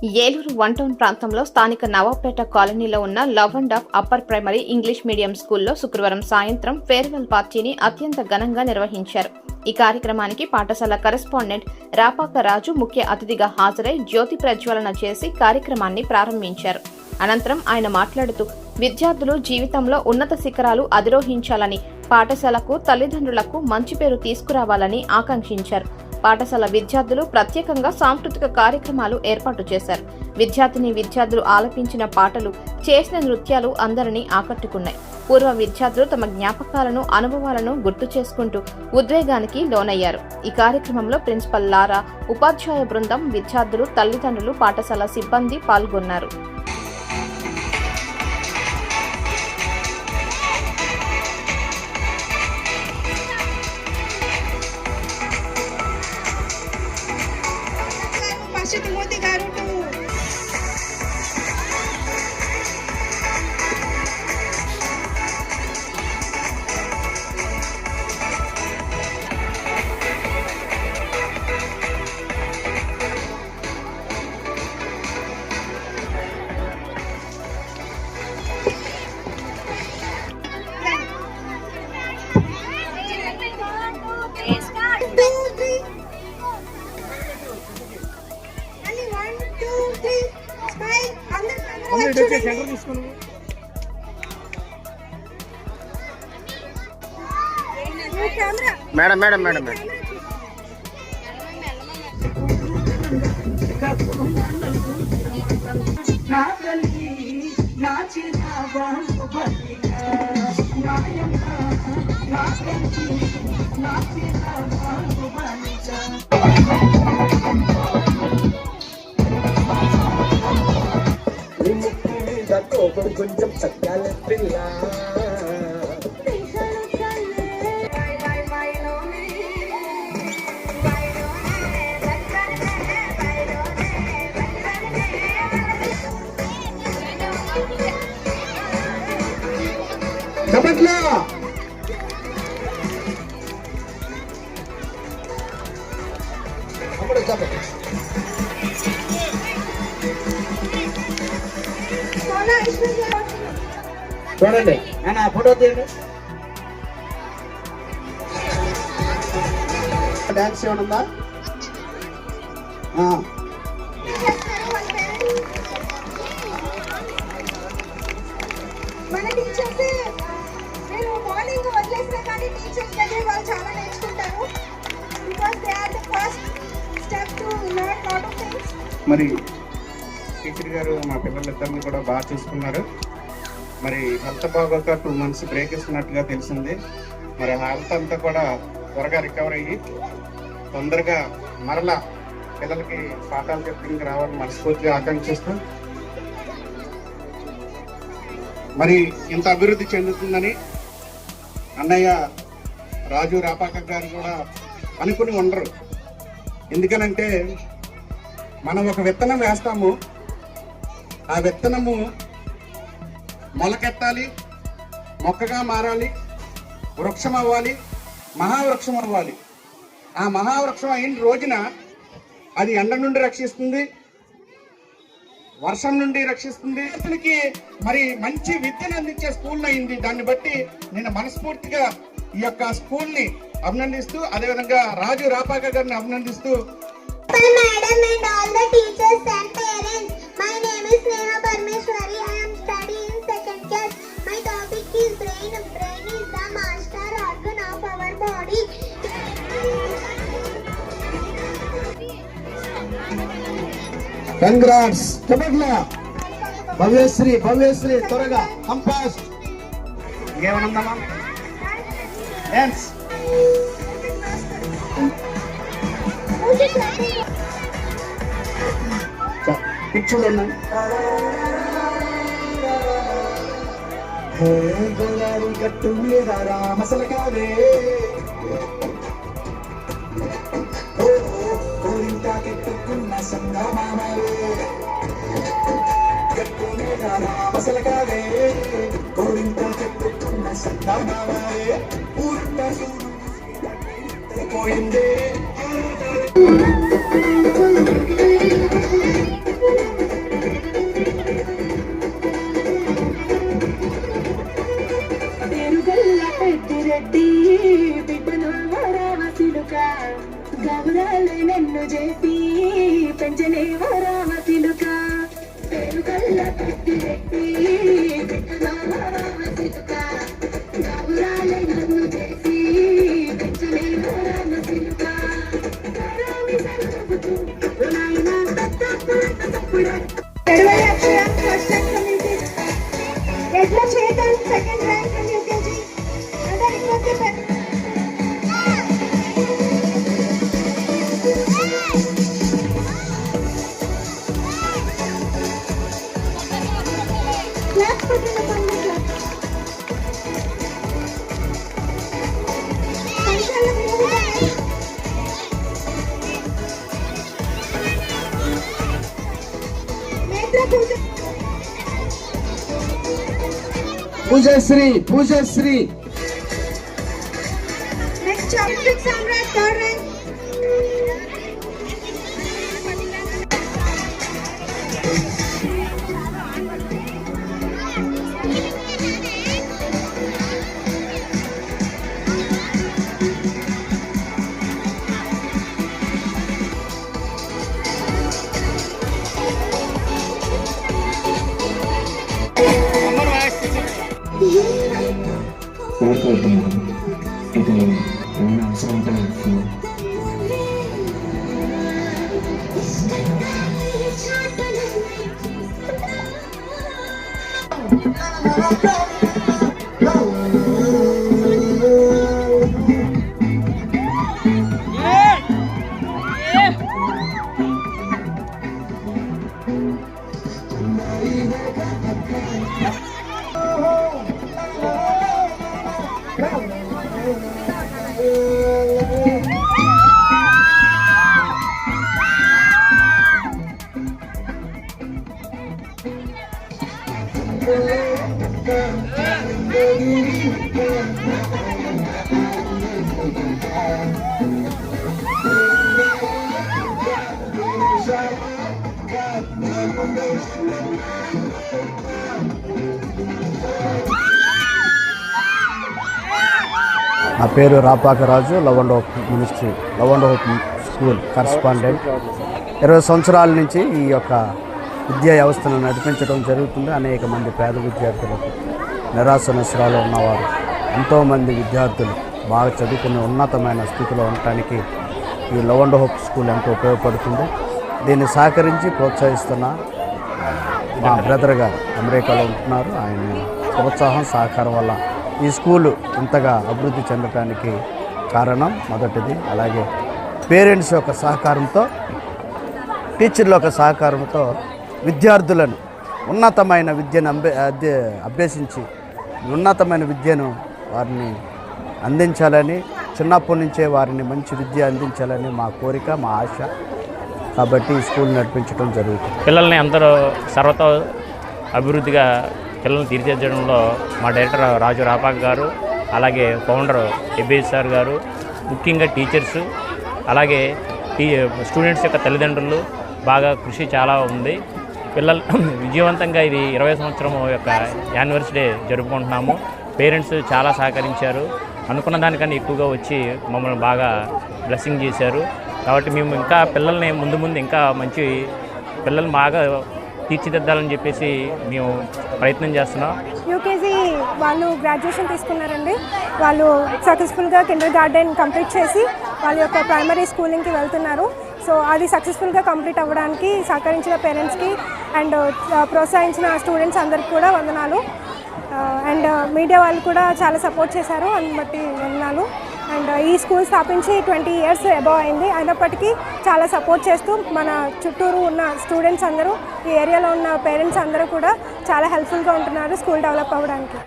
Eluru one town ప్రాంతంలో స్థానిక నవాబ్పేట కాలనీలో ఉన్న love and of upper primary English medium స్కూల్లో శుక్రవారం సాయంత్రం ఫేర్వెల్ పార్టీని అత్యంత ఘనంగా నిర్వహించారు. ఈ కార్యక్రమానికి పాఠశాల కరెస్పాండెంట్ రాపాక రాజు ముఖ్య అతిథిగా హాజరై జ్యోతి ప్రజ్వలన చేసి కార్యక్రమాన్ని ప్రారంభించారు. అనంతరం ఆయన మాట్లాడుతూ విద్యార్థులు జీవితంలో ఉన్నత శిఖరాలు అధిరోహించాలని, పాఠశాలకు తల్లిదండ్రులకు మంచి పేరు తీసుకురావాలని ఆకాంక్షించారు. పాఠశాల విద్యార్థులు ప్రత్యేకంగా సాంస్కృతిక కార్యక్రమాలు ఏర్పాటు చేశారు. విద్యార్థులు ఆలపించిన పాటలు, చేసిన నృత్యాలు అందరినీ ఆకట్టుకున్నాయి. పూర్వ విద్యార్థులు తమ జ్ఞాపకాలను, అనుభవాలను గుర్తు చేసుకుంటూ ఉద్వేగానికి లోనయ్యారు. ఈ కార్యక్రమంలో ప్రిన్సిపల్ లారా, ఉపాధ్యాయ బృందం, విద్యార్థులు, తల్లిదండ్రులు, పాఠశాల సిబ్బంది పాల్గొన్నారు. మోదీ గారు మేడం కొంచెం సత్యాల పిల్ల చప్పట్లా అప్పుడు చప్పట్లు చూడండి నేను ఆ ఫోటో తీయండి. డాన్స్ ఏమైనా ఉందా? మన టీచర్స్ నేను మార్నింగ్ వదిలేసినా కానీ టీచర్స్ దగ్గర వాళ్ళు చాలా నేర్చుకుంటారు. Because they are the first step to learn lot of things. మరి టీచర్ గారు మా పిల్లలిద్దరిని కూడా బాగా చూసుకున్నారు. మరి హెల్త్ బాగోక 2 months బ్రేక్ ఇస్తున్నట్టుగా తెలిసింది. మరి హెల్త్ అంతా కూడా త్వరగా రికవర్ అయ్యి తొందరగా మరలా పిల్లలకి పాఠాలు చెప్పడానికి రావాలని మనస్ఫూర్తిగా ఆకాంక్షిస్తూ, మరి ఇంత అభివృద్ధి చెందుతుందని అన్నయ్య రాజు రాపాక గారు కూడా అనుకుని ఉండరు. ఎందుకనంటే మనం ఒక విత్తనం వేస్తాము, ఆ విత్తనము మొలకెత్తాలి, మొక్కగా మారాలి, వృక్షం అవ్వాలి, మహావృక్షం అవ్వాలి. ఆ మహావృక్షం అయిన రోజున అది ఎండ నుండి రక్షిస్తుంది, వర్షం నుండి రక్షిస్తుంది. అతనికి మరి మంచి విద్యను అందించే స్కూల్ అయింది. దాన్ని బట్టి నేను మనస్ఫూర్తిగా ఈ యొక్క స్కూల్ని అభినందిస్తూ, అదేవిధంగా రాజు రాపాక గారిని అభినందిస్తూ, Madam and all the teachers and parents, my name is Neha Parmeshwari. I am studying in 2nd class. My topic is brain. Brain is the master organ of our body. Congrats. చెప్పట్లా భవ్యశ్రీ త్వరగా compass ఇంకేమనుందమ్మా? Dance కూర్చోండి. గోదావరి గట్టు మీద రామసల కాదే, గోరింటాకెట్టుకున్న సంగమామే, గట్టు మీద రామసల కాదే, గోరింటాకెట్టుకున్న సంగమామే, ఊరుంట పోయిందే. Edward Akshay, first rank from UKG. Edla Chetan, second rank from UKG. And then it was the clap for the clap. Panshala Poojasri Next, Olympic Samrat, third rank. కోరుకుంటున్నాను. ఇది ఏమైనా అవసరం ఉంటే ఫోన్ నా పేరు Rapaka Raju, love and hope ministry, love and hope school correspondent. 20 సంవత్సరాల నుంచి ఈ యొక్క విద్యా వ్యవస్థను నడిపించడం జరుగుతుంది. అనేక మంది పేద విద్యార్థులకు, నిరాశ నిస్రాలు ఉన్నవారు, ఎంతోమంది విద్యార్థులు బాగా చదువుకుని ఉన్నతమైన స్థితిలో ఉండటానికి ఈ లవ్ అండ్ హోప్ స్కూల్ ఎంతో ఉపయోగపడుతుంది. దీన్ని సహకరించి ప్రోత్సహిస్తున్న మా బ్రదర్ గారు అమెరికాలో ఉంటున్నారు. ఆయన ప్రోత్సాహం సహకారం వల్ల ఈ స్కూలు ఇంతగా అభివృద్ధి చెందడానికి కారణం మొదటిది. అలాగే పేరెంట్స్ యొక్క సహకారంతో, టీచర్ల యొక్క సహకారంతో విద్యార్థులను ఉన్నతమైన విద్యను అభ్యసించి ఉన్నతమైన విద్యను వారిని అందించాలని, చిన్నప్పటి నుంచే వారిని మంచి విద్య అందించాలని మా కోరిక, మా ఆశ. కాబట్టి ఈ స్కూల్ నడిపించడం జరుగుతుంది. పిల్లల్ని అందరూ సర్వతో అభివృద్ధిగా పిల్లల్ని తీర్చిదిద్దడంలో మా డైరెక్టర్ రాజు రాపాక్ గారు, అలాగే ఫౌండర్ ఎబేజ్ సార్ గారు, ముఖ్యంగా టీచర్సు, అలాగే స్టూడెంట్స్ యొక్క తల్లిదండ్రులు బాగా కృషి చాలా ఉంది. పిల్లలు విజయవంతంగా ఇది 20వ సంవత్సరం యొక్క యానివర్సరీ జరుపుకుంటున్నాము. పేరెంట్స్ చాలా సహకరించారు. అనుకున్న దానికన్నా ఎక్కువగా వచ్చి మమ్మల్ని బాగా బ్లెస్సింగ్ చేశారు. కాబట్టి మేము ఇంకా పిల్లల్ని ముందు ఇంకా మంచి పిల్లల్ని బాగా తీర్చిదిద్దాలని చెప్పేసి మేము ప్రయత్నం చేస్తున్నాం. యూకేజీ వాళ్ళు గ్రాడ్యుయేషన్ తీసుకున్నారండి. వాళ్ళు సక్సెస్ఫుల్గా కిండర్ గార్డెన్ కంప్లీట్ చేసి వాళ్ళ యొక్క ప్రైమరీ స్కూలింగ్కి వెళ్తున్నారు. సో అది సక్సెస్ఫుల్గా కంప్లీట్ అవ్వడానికి సహకరించిన పేరెంట్స్కి అండ్ ప్రోత్సహించిన స్టూడెంట్స్ అందరికి కూడా వందనాలు. అండ్ మీడియా వాళ్ళు కూడా చాలా సపోర్ట్ చేశారు, అందుని బట్టి వందనాలు. అండ్ ఈ స్కూల్ స్థాపించి 20 years అబౌవ్ అయింది. అయినప్పటికీ చాలా సపోర్ట్ చేస్తూ మన చుట్టూరు ఉన్న స్టూడెంట్స్ అందరూ, ఈ ఏరియాలో ఉన్న పేరెంట్స్ అందరూ కూడా చాలా హెల్ప్ఫుల్గా ఉంటున్నారు స్కూల్ డెవలప్ అవ్వడానికి.